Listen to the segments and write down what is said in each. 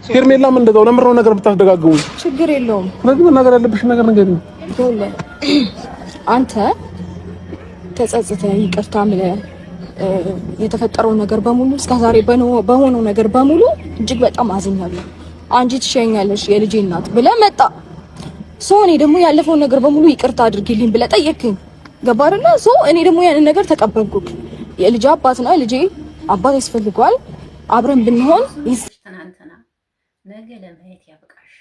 ሄርሜላም እንደዛው ለምረው ነገር ብታስደጋግሙ ችግር የለውም። ስለዚህ መናገር ያለብሽ ነገር ንገሪኝ። አንተ ተጸጽተህ ይቅርታ ምለህ የተፈጠረው ነገር በሙሉ እስከዛሬ በሆነው ነገር በሙሉ እጅግ በጣም አዝኛለሁ። አንቺ ትሸኛለሽ የልጄ እናት ብለህ መጣ ሰው። እኔ ደግሞ ያለፈውን ነገር በሙሉ ይቅርታ አድርጊልኝ ብለህ ጠየቅኝ። ገባ አይደለ? ሰው እኔ ደግሞ ያንን ነገር ተቀበልኩክ። የልጄ አባትና ልጄ አባት ያስፈልገዋል። አብረን ብንሆን ትናንትና ነገ ለማየት ያብቃሽ።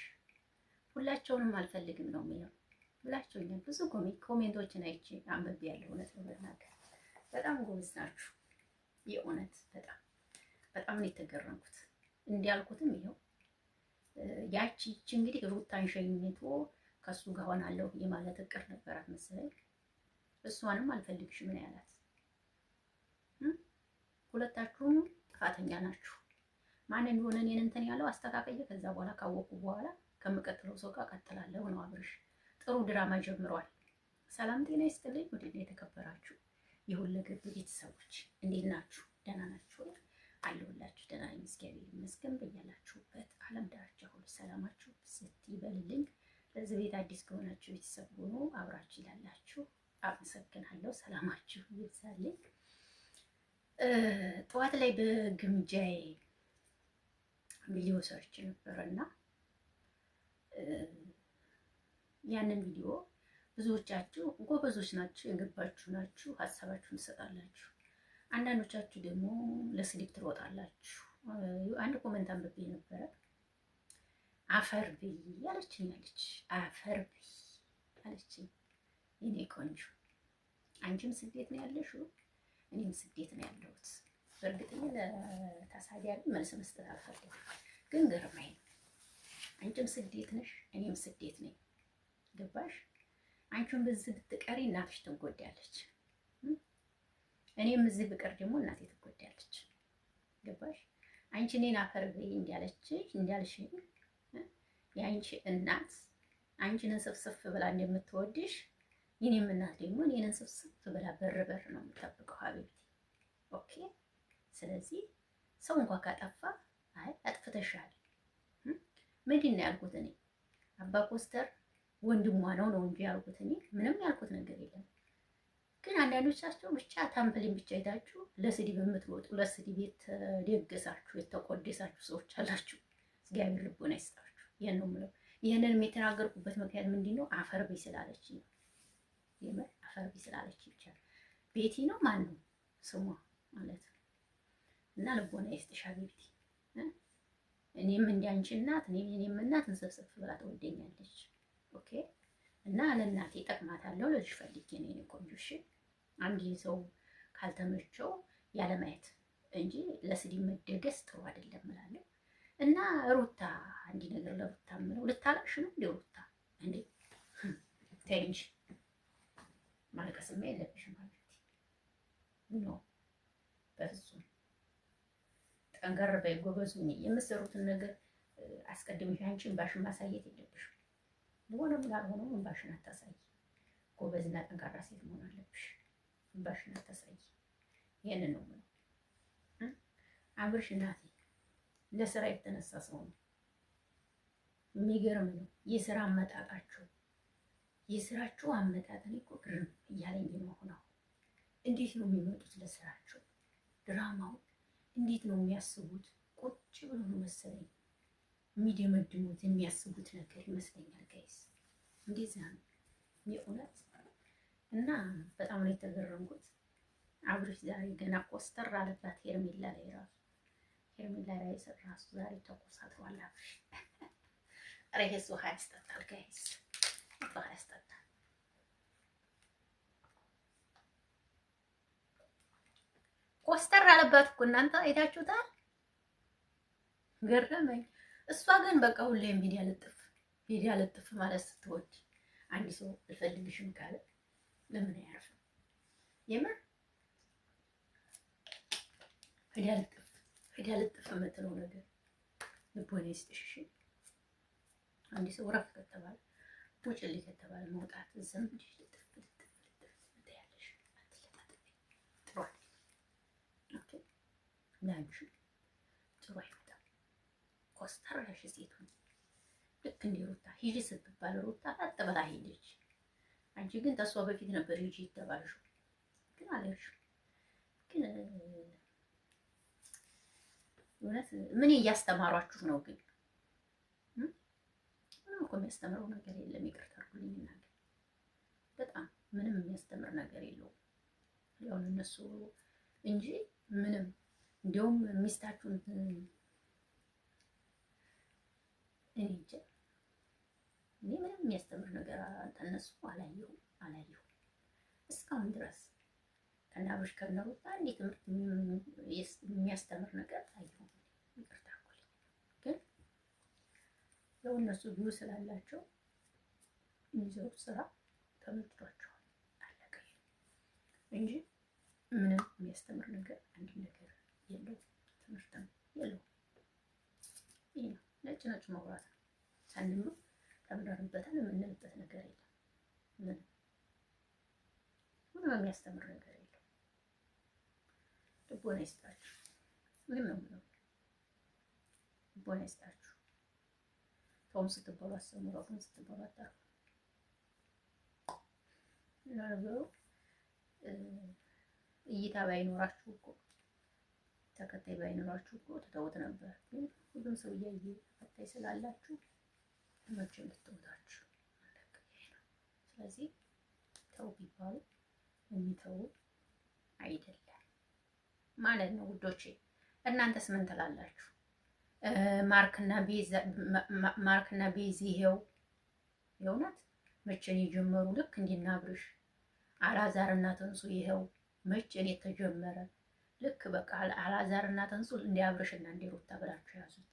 ሁላቸውንም አልፈልግም ነው የሚለው ብላችሁኛል። ብዙ ኮሜንቶችን አይቼ አንብቤያለሁ። እውነት ነው መናገር በጣም ጎበዝ ናችሁ። የእውነት በጣም ነው የተገረምኩት። እንዲያልኩትም ይኸው ያቺ እንግዲህ ሩታን ሸኝቶ ከሱ ጋር ሆናለሁ የማለት እቅድ ነበራት መሰለኝ። እሷንም አልፈልግሽ ምን ያላት። ሁለታችሁም ጥፋተኛ ናችሁ። ማን እንደሆነ እኔን እንትን ያለው አስተካከየ። ከዛ በኋላ ካወቁ በኋላ ከምቀጥለው ሰው ጋር ቀጥላለሁ ነው። አብርሽ ጥሩ ድራማ ጀምሯል። ሰላም ጤና ይስጥልኝ። ወደኔ የተከበራችሁ የሁለገብ ቤተሰቦች እንዴት ናችሁ? ደህና ናችሁ? አለሁላችሁ። ደህና ነኝ እግዚአብሔር ይመስገን። በያላችሁበት ዓለም ዳርቻ ሁሉ ሰላማችሁ ይበልልኝ። ለዚህ ቤት አዲስ ከሆናችሁ ቤተሰብ ሆኖ አብራችሁ ይላላችሁ አመሰግናለሁ። ሰላማችሁ ይብዛልኝ። ጠዋት ላይ በግምጃዬ ቪዲዮ ሰርች ነበርና ያንን ቪዲዮ ብዙዎቻችሁ ጎበዞች ናችሁ፣ የገባችሁ ናችሁ፣ ሀሳባችሁን ትሰጣላችሁ። አንዳንዶቻችሁ ደግሞ ለስሊፕ ትሮጣላችሁ። አንድ ኮሜንት አንብቤ ነበረ። አፈር ብይ ያለችኝ አፈር ብይ አለችኝ። የኔ ቆንጆ አንቺም ስደት ነው ያለሽው፣ እኔም ስደት ነው ያለሁት። በእርግጥ ለተሳዳቢ መልስ መስጠት አልፈልግም፣ ግን ገርማኝ ነው። አንቺም ስደት ነሽ፣ እኔም ስደት ነኝ። ገባሽ? አንቺም በዚህ ብትቀሪ እናትሽ ትጎዳለች፣ እኔም እዚህ ብቀር ደግሞ እናቴ ትጎዳለች። ገባሽ? አንቺ እኔን አፈር በይ እንዳልሽ የአንቺ እናት አንቺን ስፍስፍ ብላ እንደምትወድሽ የኔም እናት ደግሞ እኔን ስፍስፍ ብላ በር ነው የምትጠብቀው። ሀቢብቲ ኦኬ። ስለዚህ ሰው እንኳን ካጠፋ አይ አጥፍተሻል ምንድን ነው ያልኩት እኔ። አባ ኮስተር ወንድሟ ነው እንጂ ያልኩት እኔ ምንም ያልኩት ነገር የለም። ግን አንዳንዶቻችሁ ብቻ ታምፕሊን ብቻ አይታችሁ ለስድብ የምትወጡ ለስድብ የተደገሳችሁ የተቆደሳችሁ ሰዎች አላችሁ። እግዚአብሔር ልቦና ይስጣችሁ። ይሄን ነው የምለው። ይሄንን የተናገርኩበት ምክንያት ምንድነው? አፈር ቢ ስላለች ነው። የምር አፈር ቢ ስላለች ብቻ። ቤቲ ነው ማን ነው ስሟ ማለት ነው። እና ልቦና ይስጥሽ ቤቲ። እኔም እንዲያንቺ እናት እኔም እናት እንሰብሰብ ብላ ትወደኛለች። ኦኬ። እና ለእናቴ ጠቅማታለሁ ለልጅ ፈልጌ ነው የኔ ቆንጆ። እሺ አንድ ሰው ካልተመቸው ያለ ማየት እንጂ ለስድብ መደገስ ጥሩ አይደለም እላለሁ። እና ሩታ አንድ ነገር ለሩታ ምለው ልታለቅሽ ነው እንዴ? ሩታ እንዴ ተይ እንጂ ማለቀስማ የለብሽም ማለት ነው። በፍጹም ጠንከር በይ ጎበዝ ሁኚ። የምትሰሩትን ነገር አስቀድመሽ አንቺ እንባሽን ማሳየት የለብሽም። ሆነም ላልሆነም እንባሽን አታሳይ። ጎበዝና ጠንካራ ሴት መሆን አለብሽ። እንባሽን አታሳይ። ይሄንን ነው ማለት አብርሽ እናቴ ለስራ የተነሳ ሰው ነው። የሚገርም ነው የስራ አመጣጣችሁ። የስራችሁ አመጣጥን እኮ ግርም እያለኝ ነው ሆነው። እንዴት ነው የሚመጡት ለስራቸው? ድራማው እንዴት ነው የሚያስቡት? ቁጭ ብሎ ነው መሰለኝ የሚደመድሙት የሚያስቡት ነገር ይመስለኛል። ጋይስ እንዴት ነው የእውነት? እና በጣም ነው የተገረምኩት። አብርሽ ዛሬ ገና ኮስተር አለባት ሄርሜላ ላይ ራሱ ራሱ ዛሬ ተቆሳጥሯል አብርሽ። ሬስ ውሃ ያስጠጣል ጋይስ፣ ውሃ ያስጠጣል። ኮስተር አለባት እኮ እናንተ አይታችሁታል። ገረመኝ። እሷ ግን በቃ ሁሌም ቪዲዮ ልጥፍ ማለት ስትወድ አንድ ሰው አልፈልግሽም ካለ ለምን አያርፍም? የምር ቪዲዮ ልጥፍ የምትለው ነገር ልቦና ይስጥሽ። አንድ ሰው ረፍ ከተባለ ውጭልኝ ከተባለ መውጣት ዝም ብለሽ ልጥፍ ትያለሽ። አትለጣጥፊ። ጥሩ አይደለም። ኦኬ ላንቺ ጥሩ አይመጣም። ኮስተር ያልሽ ሴት ሁኚ። ልክ እንደ ሩታ ሂጂ ስትባል ሩታ ጣጥ ብላ ሄደች። አንቺ ግን ተሷ በፊት ነበር ሂጂ የተባልሽው፣ ግን አልሄድሽም። ግን እውነት ምን እያስተማሯችሁ ነው? ግን ምንም እኮ የሚያስተምረው ነገር የለም። ይቅርታ አድርጉልኝና በጣም ምንም የሚያስተምር ነገር የለውም። ያው እነሱ እንጂ ምንም እንዲያውም ሚስታችሁን እኔ እንጃ እኔ ምንም የሚያስተምር ነገር ተነሱ አላየሁም እስካሁን ድረስ ከናብሽ ከነሩታ እንዴ ትምህርት የሚያስተምር ነገር አላየሁም። ይቅርታ አድርጉልኝ። ግን ያው እነሱ ቢዩ ስላላቸው የሚሰሩት ስራ ተመችቷቸዋል። አለቀ እንጂ ምንም የሚያስተምር ነገር አንድ ነገር የለውም። ትምህርትም የለውም። ይሄ ነው ነጭ መውራት ነው። ሳንምር ተምረንበታል የምንልበት ነገር የለም። ምንም የሚያስተምር ነገር የለም። ልቦና ይስጣችሁ። ምንም ነው ምንም ልቦና ይስጣችሁ። ተውም ስትባሉ አሰምሩ፣ አሁን ስትባሉ አታርፉ። ነገሩ እይታ ባይኖራችሁ እኮ ተከታይ ባይኖራችሁ እኮ ትተውት ነበር። ግን ሁሉም ሰው እያየ ተከታይ ስላላችሁ መቼም ልትተውታችሁ ነው። ስለዚህ ተው ቢባሉ የሚተው አይደለም ማለት ነው ውዶቼ። እናንተስ ምን ትላላችሁ? ማርክና ቤዚ ይሄው የእውነት መቼን የጀመሩ ልክ እንዲናብርሽ አላዛርና ተንሱ ይሄው መቼን የተጀመረ ልክ በቃ አላዛርና ተንሱ እንዲያብርሽና እንዲሩታ ብላችሁ ያዙት።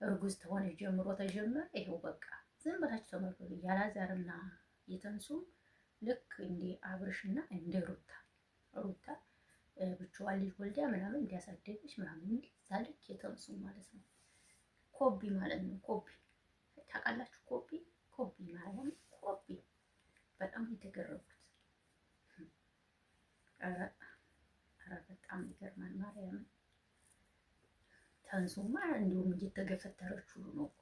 እርጉዝ ተሆነ ጀምሮ ተጀመረ። ይሄው በቃ ዝም ብላችሁ ተመልከቱ። ያላዛርና የተንሱ ልክ እንዲ አብርሽና እንደ ሩታ ብቻዋን ልጅ ወልዳ ምናምን እንዲያሳደገች ምናምን እንደዛ ልክ የተንሱ ማለት ነው። ኮቢ ማለት ነው። ኮቢ ታውቃላችሁ? ኮቢ ማለት ነው። ኮቢ በጣም የተገረቡት። ኧረ በጣም ይገርማል። ማርያምን ተንሱማ እንዲሁም እየተገፈተረች ሁሉ ነው እኮ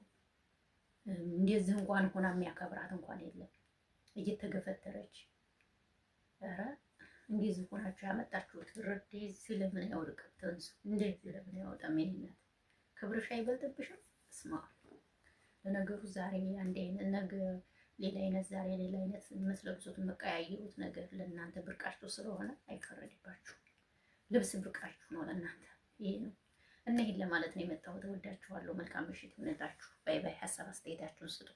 እንደዚህ እንኳን ሆና የሚያከብራት እንኳን የለም። እየተገፈተረች ኧረ እንደዚህ ሆናችሁ ያመጣችሁት ረዴ ስለምን ያወርቅ ተንሱ እንደዚህ ለምን ያወጣም? የኔነት ክብርሽ አይበልጥብሽም? እስማ ለነገሩ ዛሬ አንድ አይነት ነገ ሌላ አይነት ዛሬ ሌላ አይነት መስለብሱት መቀያየሩት ነገር ለእናንተ ብርቃችሁ ስለሆነ አይፈረድባችሁ። ልብስ ብርቃችሁ ነው ለእናንተ። ይሄ ነው እና ይሄን ለማለት ነው የመጣሁት። እወዳችኋለሁ። መልካም ምሽት ይሁንላችሁ። ባይ ባይ። ሀሳብ አስተያየታችሁን ስጡ።